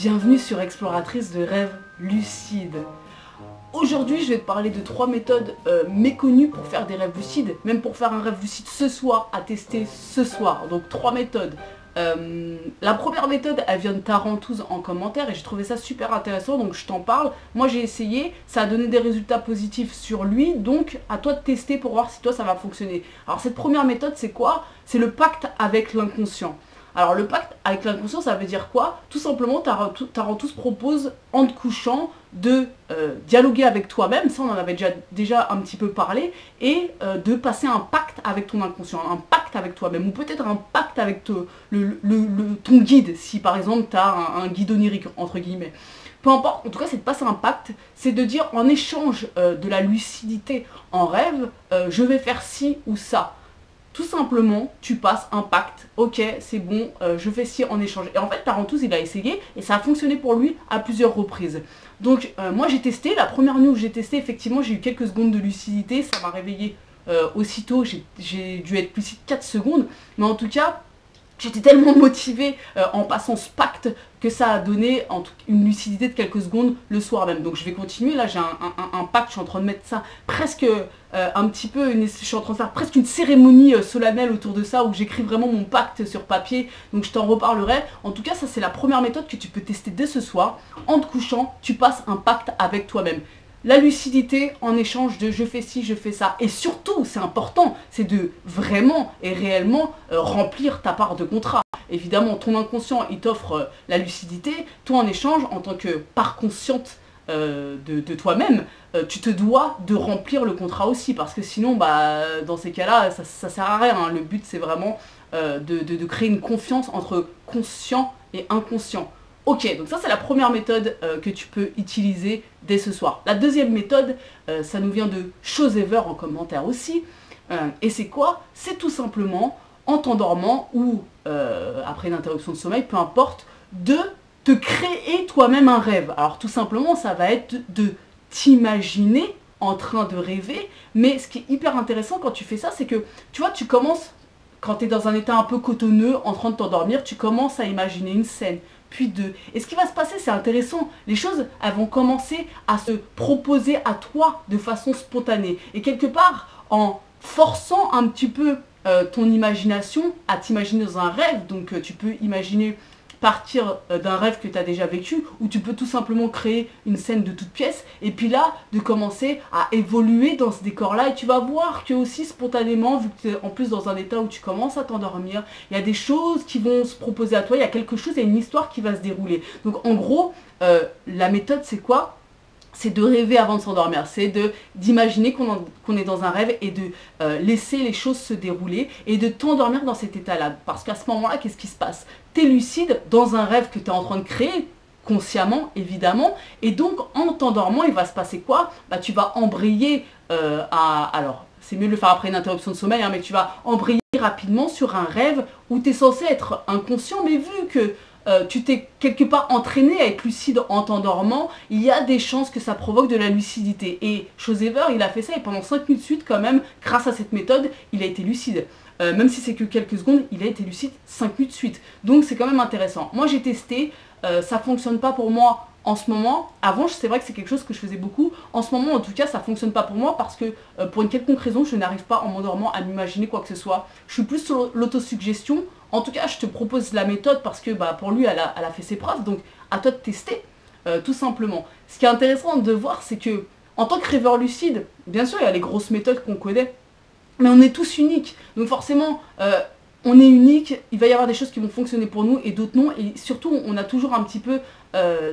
Bienvenue sur Exploratrice de rêves lucides. Aujourd'hui, je vais te parler de 3 méthodes méconnues pour faire des rêves lucides, même pour faire un rêve lucide ce soir, à tester ce soir. Donc 3 méthodes. La première méthode, elle vient de Tarantouz en commentaire et j'ai trouvé ça super intéressant, donc je t'en parle. Moi j'ai essayé, ça a donné des résultats positifs sur lui, donc à toi de tester pour voir si toi ça va fonctionner. Alors cette première méthode, c'est quoi? C'est le pacte avec l'inconscient. Alors le pacte avec l'inconscient, ça veut dire quoi? Tout simplement, Tarantouz propose en te couchant de dialoguer avec toi-même, ça on en avait déjà un petit peu parlé, et de passer un pacte avec ton inconscient, un pacte avec toi-même, ou peut-être un pacte avec ton guide, si par exemple tu as un guide onirique, entre guillemets. Peu importe, en tout cas c'est de passer un pacte, c'est de dire en échange de la lucidité en rêve, je vais faire ci ou ça. Tout simplement, tu passes un pacte, ok, c'est bon, je fais ci en échange. Et en fait, Tarantouz, il a essayé et ça a fonctionné pour lui à plusieurs reprises. Donc, moi j'ai testé, la première nuit où j'ai testé, effectivement, j'ai eu quelques secondes de lucidité, ça m'a réveillé aussitôt, j'ai dû être lucide 4 secondes, mais en tout cas, j'étais tellement motivée en passant ce pacte que ça a donné une lucidité de quelques secondes le soir même. Donc je vais continuer, là j'ai un pacte, je suis en train de mettre ça presque un petit peu, je suis en train de faire presque une cérémonie solennelle autour de ça où j'écris vraiment mon pacte sur papier, donc je t'en reparlerai. En tout cas ça c'est la première méthode que tu peux tester dès ce soir. En te couchant, tu passes un pacte avec toi-même. La lucidité en échange de je fais ci, je fais ça. Et surtout, c'est important, c'est de vraiment et réellement remplir ta part de contrat. Évidemment, ton inconscient, il t'offre la lucidité. Toi, en échange, en tant que part consciente de toi-même, tu te dois de remplir le contrat aussi. Parce que sinon, bah, dans ces cas-là, ça sert à rien. Hein. Le but, c'est vraiment de créer une confiance entre conscient et inconscient. Ok, donc ça c'est la première méthode que tu peux utiliser dès ce soir. La deuxième méthode, ça nous vient de Chosever en commentaire aussi. Et c'est quoi? C'est tout simplement, en t'endormant ou après une interruption de sommeil, peu importe, de te créer toi-même un rêve. Alors tout simplement, ça va être de t'imaginer en train de rêver. Mais ce qui est hyper intéressant quand tu fais ça, c'est que, tu vois, tu commences, quand tu es dans un état un peu cotonneux, en train de t'endormir, tu commences à imaginer une scène, puis deux. Et ce qui va se passer, c'est intéressant. Les choses, elles vont commencer à se proposer à toi de façon spontanée. Et quelque part, en forçant un petit peu ton imagination à t'imaginer dans un rêve, donc tu peux imaginer partir d'un rêve que tu as déjà vécu, ou tu peux tout simplement créer une scène de toute pièce, et puis là, de commencer à évoluer dans ce décor-là, et tu vas voir que aussi spontanément, vu que tu es en plus dans un état où tu commences à t'endormir, il y a des choses qui vont se proposer à toi, il y a quelque chose, il y a une histoire qui va se dérouler. Donc en gros, la méthode c'est quoi? C'est de rêver avant de s'endormir, c'est d'imaginer qu'on est dans un rêve et de laisser les choses se dérouler et de t'endormir dans cet état-là. Parce qu'à ce moment-là, qu'est-ce qui se passe? Tu es lucide dans un rêve que tu es en train de créer, consciemment évidemment, et donc en t'endormant, il va se passer quoi? Bah, tu vas embrayer alors, c'est mieux de le faire après une interruption de sommeil, hein, mais tu vas embrayer rapidement sur un rêve où tu es censé être inconscient, mais vu que tu t'es quelque part entraîné à être lucide en t'endormant, il y a des chances que ça provoque de la lucidité. Et Chosever, il a fait ça et pendant 5 minutes de suite quand même, grâce à cette méthode, il a été lucide. Même si c'est que quelques secondes, il a été lucide 5 minutes de suite. Donc c'est quand même intéressant. Moi j'ai testé, ça fonctionne pas pour moi en ce moment. Avant, c'est vrai que c'est quelque chose que je faisais beaucoup. En ce moment, en tout cas, ça fonctionne pas pour moi parce que pour une quelconque raison, je n'arrive pas en m'endormant à m'imaginer quoi que ce soit. Je suis plus sur l'autosuggestion. En tout cas, je te propose la méthode parce que bah, pour lui, elle a fait ses preuves. Donc, à toi de tester, tout simplement. Ce qui est intéressant de voir, c'est que en tant que rêveur lucide, bien sûr, il y a les grosses méthodes qu'on connaît, mais on est tous uniques. Donc forcément, on est unique, il va y avoir des choses qui vont fonctionner pour nous et d'autres non. Et surtout, on a toujours un petit peu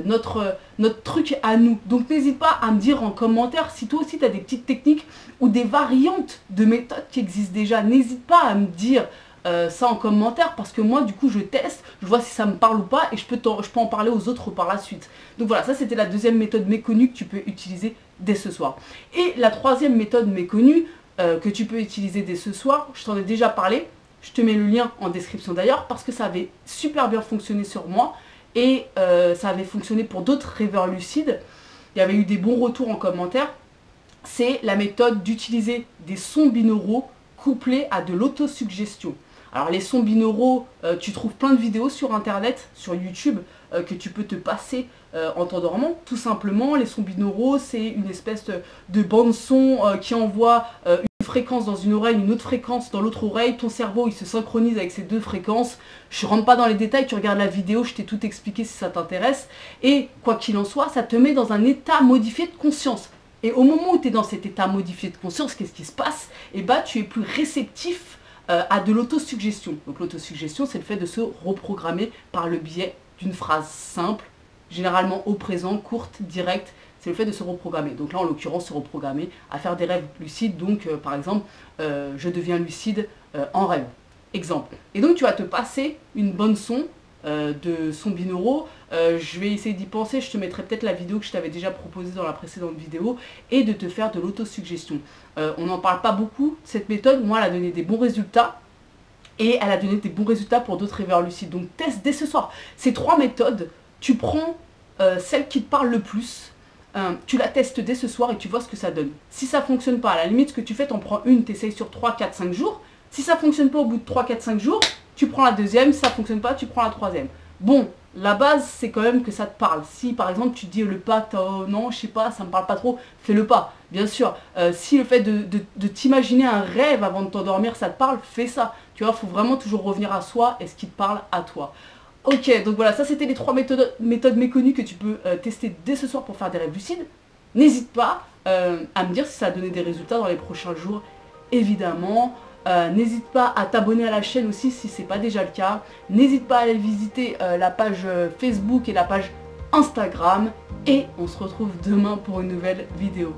notre truc à nous. Donc n'hésite pas à me dire en commentaire si toi aussi tu as des petites techniques ou des variantes de méthodes qui existent déjà. N'hésite pas à me dire ça en commentaire parce que moi du coup je teste, je vois si ça me parle ou pas et je peux en parler aux autres par la suite. Donc voilà, ça c'était la deuxième méthode méconnue que tu peux utiliser dès ce soir. Et la troisième méthode méconnue que tu peux utiliser dès ce soir, je t'en ai déjà parlé, je te mets le lien en description d'ailleurs parce que ça avait super bien fonctionné sur moi et ça avait fonctionné pour d'autres rêveurs lucides. Il y avait eu des bons retours en commentaire. C'est la méthode d'utiliser des sons binauraux couplés à de l'autosuggestion. Alors les sons binauraux, tu trouves plein de vidéos sur internet, sur YouTube, que tu peux te passer en t'endormant. Tout simplement, les sons binauraux, c'est une espèce de bande son qui envoie une fréquence dans une oreille, une autre fréquence dans l'autre oreille. Ton cerveau, il se synchronise avec ces deux fréquences. Je rentre pas dans les détails, tu regardes la vidéo, je t'ai tout expliqué si ça t'intéresse. Et quoi qu'il en soit, ça te met dans un état modifié de conscience. Et au moment où tu es dans cet état modifié de conscience, qu'est-ce qui se passe? Eh bien, tu es plus réceptif à de l'autosuggestion. Donc l'autosuggestion, c'est le fait de se reprogrammer par le biais d'une phrase simple, généralement au présent, courte, directe. C'est le fait de se reprogrammer. Donc là, en l'occurrence, se reprogrammer à faire des rêves lucides. Donc, par exemple, je deviens lucide en rêve. Exemple. Et donc, tu vas te passer une bonne son de sons binauraux. Je vais essayer d'y penser, je te mettrai peut-être la vidéo que je t'avais déjà proposée dans la précédente vidéo, et de te faire de l'autosuggestion. On n'en parle pas beaucoup, cette méthode, moi elle a donné des bons résultats, et elle a donné des bons résultats pour d'autres rêveurs lucides. Donc teste dès ce soir. Ces 3 méthodes, tu prends celle qui te parle le plus, tu la testes dès ce soir et tu vois ce que ça donne. Si ça ne fonctionne pas, à la limite ce que tu fais, t'en prends une, t'essayes sur 3, 4, 5 jours. Si ça ne fonctionne pas au bout de 3, 4, 5 jours, tu prends la deuxième, si ça ne fonctionne pas, tu prends la troisième. Bon, la base, c'est quand même que ça te parle. Si par exemple tu te dis le pas, non, je sais pas, ça me parle pas trop, fais le pas, bien sûr. Si le fait de t'imaginer un rêve avant de t'endormir, ça te parle, fais ça. Tu vois, il faut vraiment toujours revenir à soi et ce qui te parle à toi. Ok, donc voilà, ça c'était les 3 méthodes méconnues que tu peux tester dès ce soir pour faire des rêves lucides. N'hésite pas à me dire si ça a donné des résultats dans les prochains jours, évidemment. N'hésite pas à t'abonner à la chaîne aussi si ce n'est pas déjà le cas. N'hésite pas à aller visiter la page Facebook et la page Instagram. Et on se retrouve demain pour une nouvelle vidéo.